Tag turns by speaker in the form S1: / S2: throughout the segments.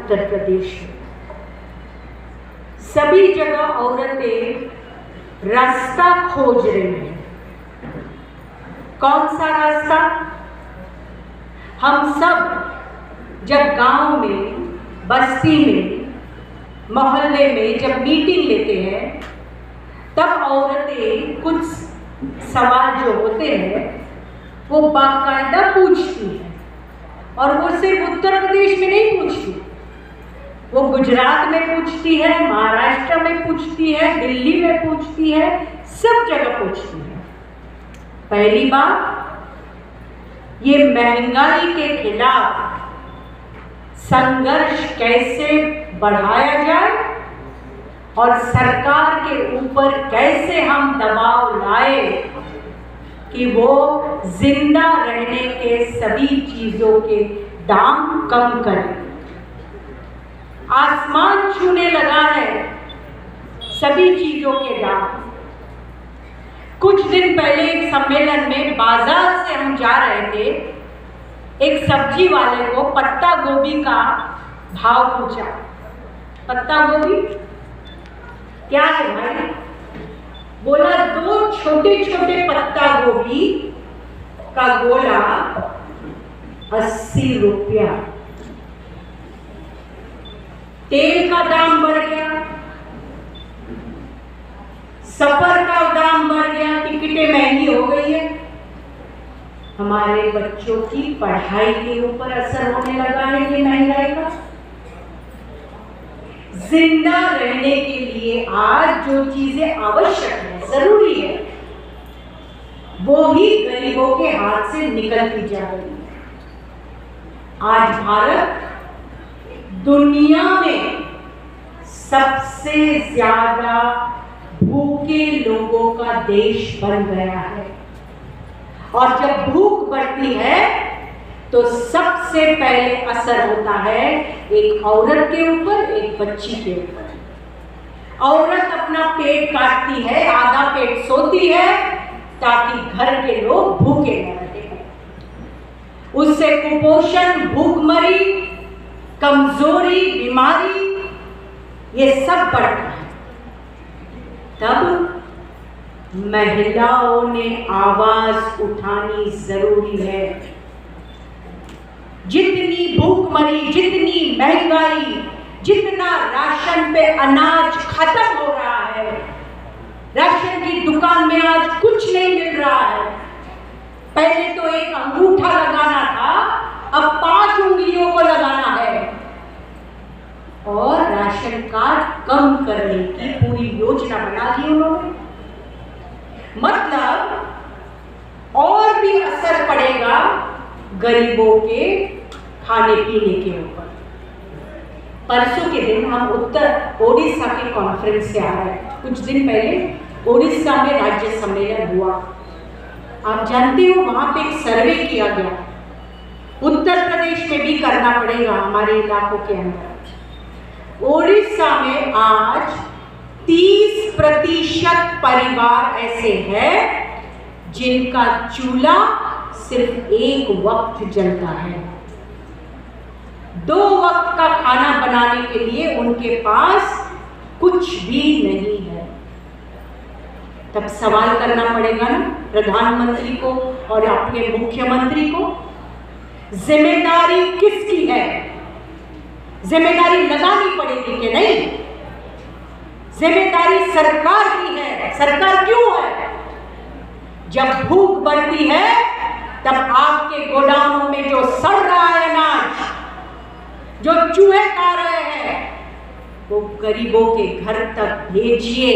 S1: उत्तर प्रदेश में सभी जगह औरतें रास्ता खोज रही हैं। कौन सा रास्ता? हम सब जब गांव में, बस्ती में, मोहल्ले में जब मीटिंग लेते हैं तब औरतें कुछ सवाल जो होते हैं वो बाकायदा पूछती हैं, और वो सिर्फ उत्तर प्रदेश में नहीं पूछती, वो गुजरात में पूछती है, महाराष्ट्र में पूछती है, दिल्ली में पूछती है, सब जगह पूछती है। पहली बात, ये महंगाई के खिलाफ संघर्ष कैसे बढ़ाया जाए और सरकार के ऊपर कैसे हम दबाव लाए कि वो जिंदा रहने के सभी चीजों के दाम कम करें। आसमान छूने लगा है सभी चीजों के दाम। कुछ दिन पहले एक सम्मेलन में बाजार से हम जा रहे थे, एक सब्जी वाले को पत्ता गोभी का भाव पूछा। पत्ता गोभी क्या है भाई? बोला 2 छोटे छोटे पत्ता गोभी का गोला 80 रुपया। तेल का दाम बढ़ गया, सफर का दाम बढ़ गया, टिकटें महंगी हो गई है, हमारे बच्चों की पढ़ाई के ऊपर असर होने लगा है ये महंगाई का। जिंदा रहने के लिए आज जो चीजें आवश्यक है, जरूरी है, वो ही गरीबों के हाथ से निकलती जा रही है। आज भारत दुनिया में सबसे ज्यादा भूखे लोगों का देश बन गया है, और जब भूख बढ़ती है तो सबसे पहले असर होता है एक औरत के ऊपर, एक बच्ची के ऊपर। औरत अपना पेट काटती है, आधा पेट सोती है ताकि घर के लोग भूखे न रहें। उससे कुपोषण, भूखमरी, कमजोरी, बीमारी, ये सब बढ़ता है। तब महिलाओं ने आवाज उठानी जरूरी है। जितनी भूखमरी, जितनी महंगाई, जितना राशन पे अनाज खत्म हो रहा है, राशन की दुकान में आज कुछ नहीं मिल रहा है। पहले तो एक अंगूठा लगाना था, अब 5 उंगलियों को लगाना है, और राशन कार्ड कम करने की पूरी योजना बना दी उन्होंने। मतलब और भी असर पड़ेगा गरीबों के खाने पीने के ऊपर। परसों के दिन हम ओडिशा के कॉन्फ्रेंस से आ रहे हैं। कुछ दिन पहले ओडिशा में राज्य सम्मेलन हुआ। आप जानते हो वहां पे एक सर्वे किया गया, उत्तर प्रदेश में भी करना पड़ेगा हमारे इलाकों के अंदर। ओडिशा में आज 30% परिवार ऐसे हैं जिनका चूल्हा सिर्फ एक वक्त जलता है। 2 वक्त का खाना बनाने के लिए उनके पास कुछ भी नहीं है। तब सवाल करना पड़ेगा ना प्रधानमंत्री को और अपने मुख्यमंत्री को, जिम्मेदारी किसकी है? जिम्मेदारी लगानी पड़ेगी कि नहीं? जिम्मेदारी सरकार की है। सरकार क्यों है? जब भूख बढ़ती है तब आपके गोदामों में जो सड़ रहा है अनाज, जो चूहे खा रहे हैं, वो गरीबों के घर तक भेजिए,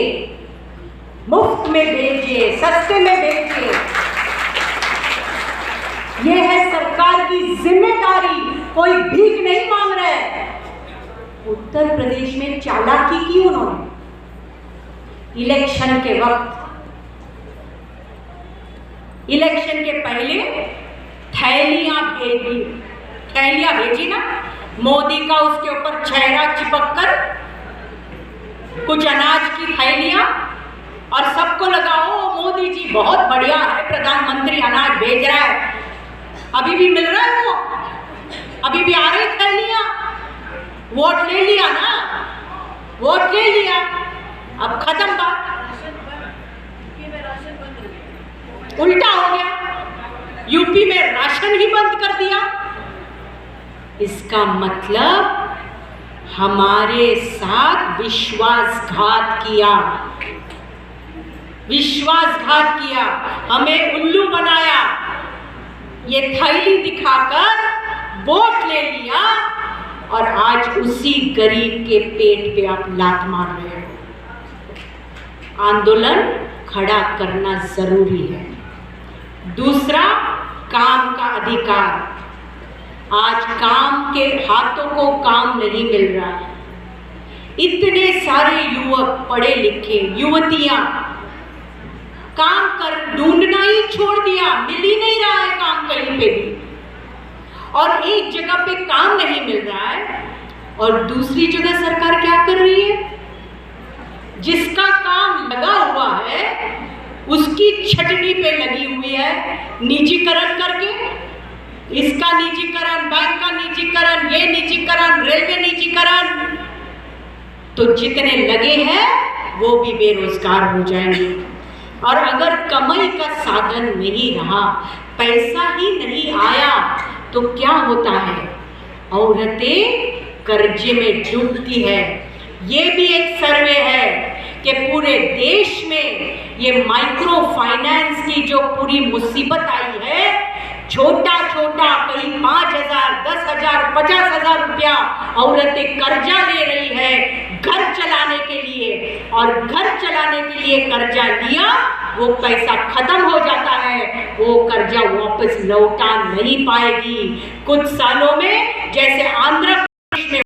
S1: मुफ्त में भेजिए, सस्ते में भेजिए। ये है सरकार की जिम्मेदारी। कोई भीख नहीं मांग रहा है। उत्तर प्रदेश में चालाकी की उन्होंने। इलेक्शन के वक्त, इलेक्शन के पहले थैलियां भेजी ना, मोदी का उसके ऊपर चेहरा चिपक कर कुछ अनाज की थैलियां, और सबको लगाओ मोदी जी बहुत बढ़िया है, प्रधानमंत्री अनाज भेज रहा है। अभी भी मिल रहा है वो, अभी भी आ रही थैलियां। वोट ले लिया ना, वोट ले लिया, अब खत्म बात, उल्टा हो गया, यूपी में राशन ही बंद कर दिया। इसका मतलब हमारे साथ विश्वासघात किया, विश्वासघात किया, हमें उल्लू बनाया, ये थैली दिखाकर वोट ले लिया और आज उसी गरीब के पेट पे आप लात मार रहे हो। आंदोलन खड़ा करना जरूरी है। दूसरा, काम का अधिकार। आज काम के हाथों को काम नहीं मिल रहा है। इतने सारे युवक, पढ़े लिखे, युवतियां काम कर ढूंढना ही छोड़ दिया, मिल ही नहीं रहा है काम कहीं पे भी, और एक जगह पे काम नहीं मिल रहा है और दूसरी जगह सरकार क्या कर रही है, जिसका काम लगा हुआ है उसकी छटनी पे लगी हुई है, निजीकरण करके, इसका निजीकरण, बैंक का निजीकरण, ये निजीकरण, रेलवे निजीकरण, तो जितने लगे हैं वो भी बेरोजगार हो जाएंगे। और अगर कमाई का साधन नहीं रहा, पैसा ही नहीं आया, तो क्या होता है, औरतें कर्जे में डूबती है। ये भी एक सर्वे है कि पूरे देश में ये माइक्रो फाइनेंस की जो पूरी मुसीबत आई है, छोटा छोटा कहीं 5,000, 10,000, 50,000 रुपया औरतें कर्जा ले रही है घर चलाने के लिए, और घर चलाने के लिए कर्जा लिया, वो पैसा खत्म हो जाता है, वो कर्जा वापस लौटा नहीं पाएगी। कुछ सालों में जैसे आंध्र प्रदेश में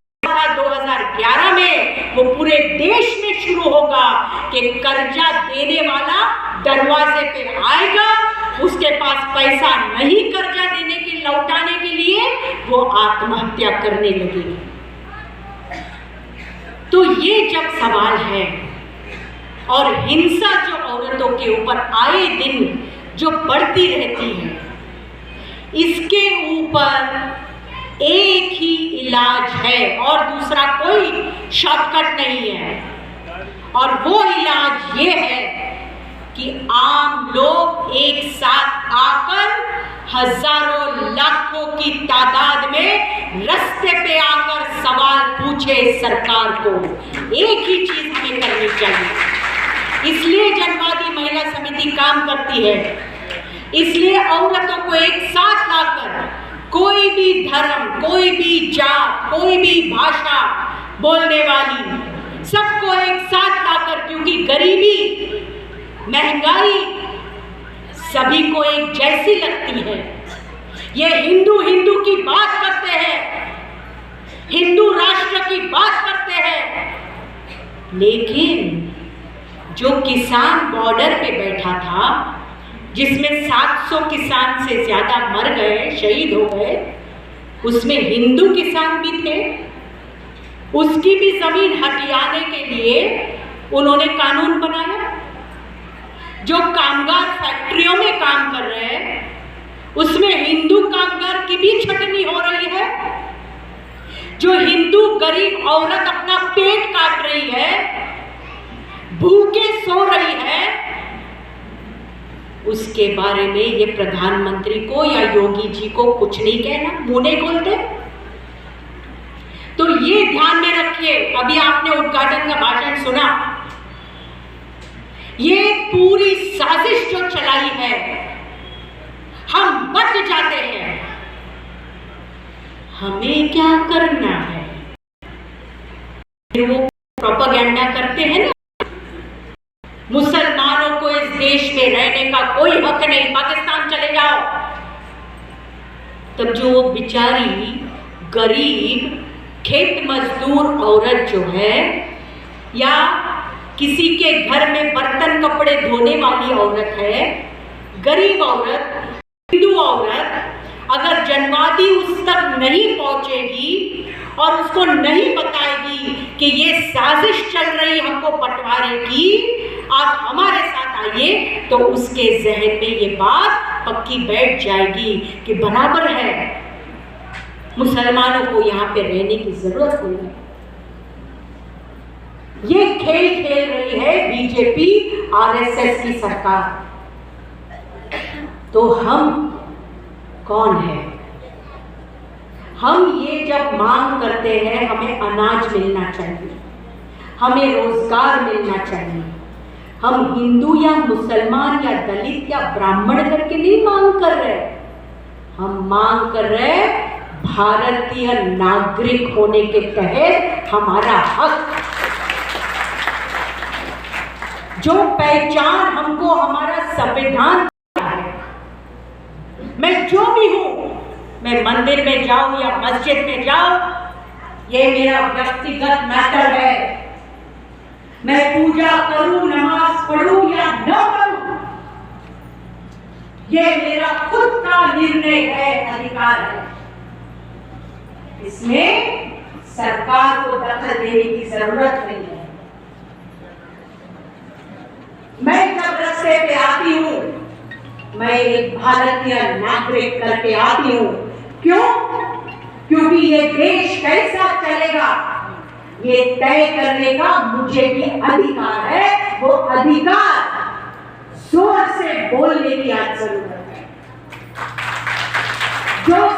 S1: 2011 में, वो पूरे देश में शुरू होगा कि कर्जा देने वाला दरवाजे पे आएगा, उसके पास पैसा नहीं कर्जा देने के लौटाने के लिए, वो आत्महत्या करने लगेगी। तो ये जब सवाल है, और हिंसा जो औरतों के ऊपर आए दिन जो बढ़ती रहती है, इसके ऊपर एक ही इलाज है और दूसरा कोई शॉर्टकट नहीं है, और वो इलाज ये है कि आम लोग एक साथ आकर हजारों लाखों की तादाद में रास्ते पे आकर सवाल पूछे सरकार को। एक ही चीज हमें करनी चाहिए। इसलिए जनवादी महिला समिति काम करती है, इसलिए औरतों को एक साथ लाकर, कोई भी धर्म, कोई भी जात, कोई भी भाषा बोलने वाली, सबको एक साथ लाकर, क्योंकि गरीबी, महंगाई सभी को एक जैसी लगती है। ये हिंदू हिंदू की बात करते हैं, हिंदू राष्ट्र की बात करते हैं, लेकिन जो किसान बॉर्डर पे बैठा था, जिसमें 700 किसान से ज्यादा मर गए, शहीद हो गए, उसमें हिंदू किसान भी थे। उसकी भी जमीन हथियाने के लिए उन्होंने कानून बनाया। जो कामगार फैक्ट्रियों में काम कर रहे हैं, उसमें हिंदू कामगार की भी छटनी हो रही है। जो हिंदू गरीब औरत अपना पेट काट रही है, भूखे सो रही है, उसके बारे में ये प्रधानमंत्री को या योगी जी को कुछ नहीं कहना, मुंह नहीं खोलते। तो ये ध्यान में रखिए। अभी आपने उद्घाटन का भाषण सुना, ये पूरी साजिश जो चलाई है, हम बच जाते हैं। हमें क्या करना है? वो प्रोपेगेंडा करते हैं ना, मुसलमानों को इस देश में रहने का कोई हक नहीं, पाकिस्तान चले जाओ। तब जो वो बेचारी गरीब खेत मजदूर औरत जो है, या किसी के घर में बर्तन कपड़े धोने वाली औरत है, गरीब औरत, हिंदू औरत, अगर जनवादी उस तक नहीं पहुंचेगी और उसको नहीं बताएगी कि ये साजिश चल रही हमको बंटवारे की, आप हमारे साथ आइए, तो उसके जहन में ये बात पक्की बैठ जाएगी कि बराबर है। मुसलमानों को यहाँ पे रहने की जरूरत नहीं है। ये खेल खेल रही है बीजेपी आरएसएस की सरकार। तो हम कौन है? हम ये जब मांग करते हैं हमें अनाज मिलना चाहिए, हमें रोजगार मिलना चाहिए, हम हिंदू या मुसलमान या दलित या ब्राह्मण करके नहीं मांग कर रहे, हम मांग कर रहे भारतीय नागरिक होने के तहत हमारा हक, जो पहचान हमको हमारा संविधान देता है। मैं जो भी हूं, मैं मंदिर में जाऊं या मस्जिद में जाऊं, ये मेरा व्यक्तिगत मैटर है। मैं पूजा करूं, नमाज पढ़ूं या न पढ़ूं, ये मेरा खुद का निर्णय है, अधिकार है। इसमें सरकार को दखल देने की जरूरत नहीं है। मैं जब रास्ते पे आती हूं, मैं एक भारतीय नागरिक करके आती हूं। क्यों? क्योंकि ये देश कैसा चलेगा ये तय करने का मुझे भी अधिकार है। वो अधिकार जोर से बोलने की आज जरूरत है। जो